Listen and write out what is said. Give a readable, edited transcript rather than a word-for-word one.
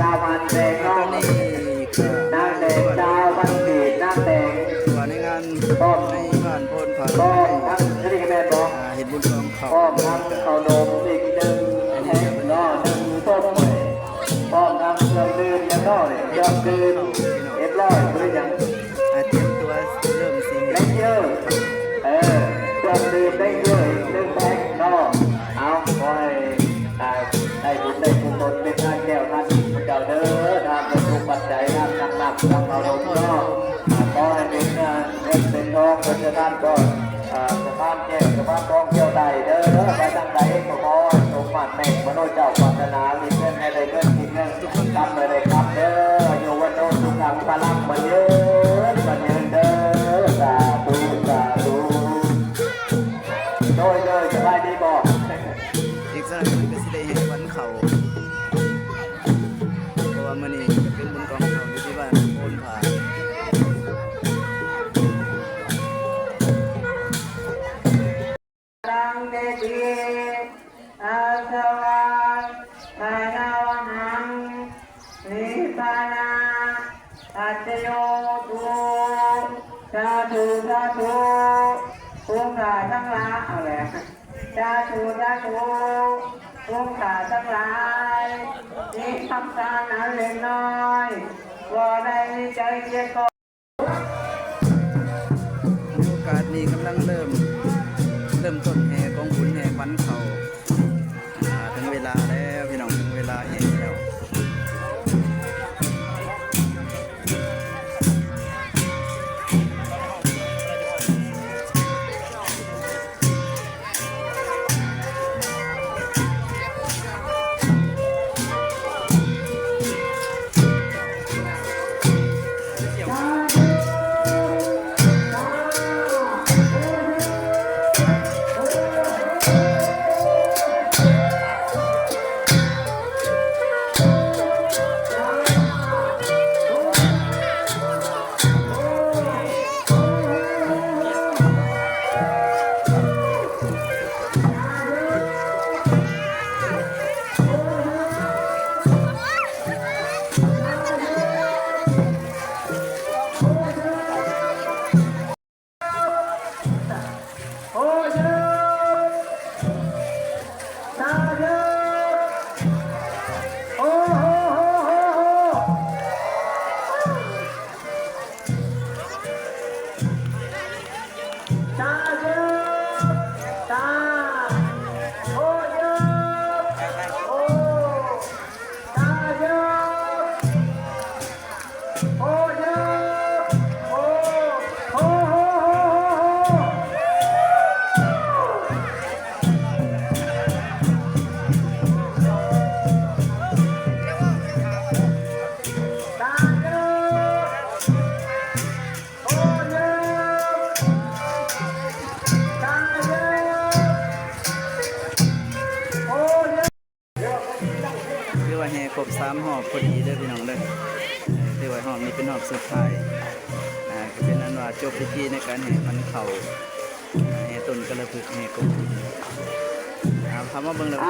ดาวมันแดง ตอนนี้ก็ นางแดงดาวมันสีนางแดง ตัวในงานในบ้านโพนผา ก็ทั้งนี่ก็แม่บอก เห็ดบุญกองเขา ก็ทั้งเขานมอีกหนึ่งแห่งนอหนึ่งต้มใหม่ก็ทั้งเครื่องดื่มยังนอเนี่ยเครื่องดื่มเอ็ดร้อยหรือยัง เตรียมตัวเริ่มสิ ได้เยอะเครื่องดื่มได้เยอะหนึ่งแพ็คนอเอาคอยได้บุญได้กุศลเป็นท่านแก้วท่านเจ้าเด้อทานเป็นทุกปัจจัยทานกำลังทำเอาลงนอก็ให้เป็นเงินเป็นทองเป็นท่านก็สภาพแก้วสภาพทองเกี่ยวใดเด้อไปตั้งใจก็ขอสมบัติแม่มโนเจ้าปรารถนามีเงินให้ได้เงินมีเงินทำเลยครับเด้อโยวันโนสุขังพลังมันเยอะมันเยอะเด้อสาธุสาธุโดยสบายดีบอก อีกสักหน่อยก็สิได้เห็นวันเขาเพราะว่ามื้อนี้เป็นบุญกองเขาอยู่ที่บ้านโพนผา ดังเดชีอาสวะภาณวัหังนิพพานาอัจโยตุสาธุสาธุภูมิขาทั้งหลายเอาแหละสาธุสาธุภูมิขาทั้งหลายนี่ทำการนั้นเล็กน้อยว่าได้ใจเย็นก่อน โอกาสนี้กำลังเริ่มต้นแห่กองบุญแห่วันเขาถึงเวลาแล้วพี่น้องถึงเวลาแห่แล้ว คือว่าแห่ครบ3 หอบพอดีเด้อพี่น้องเด้อคือว่าหอบนี้เป็นหอบสุดท้ายก็เป็นนั้นว่าจบพิธีในการแห่มันเข่าแห่ต้นกระพึกแห่กบคำว่าเบิ่งแล้ว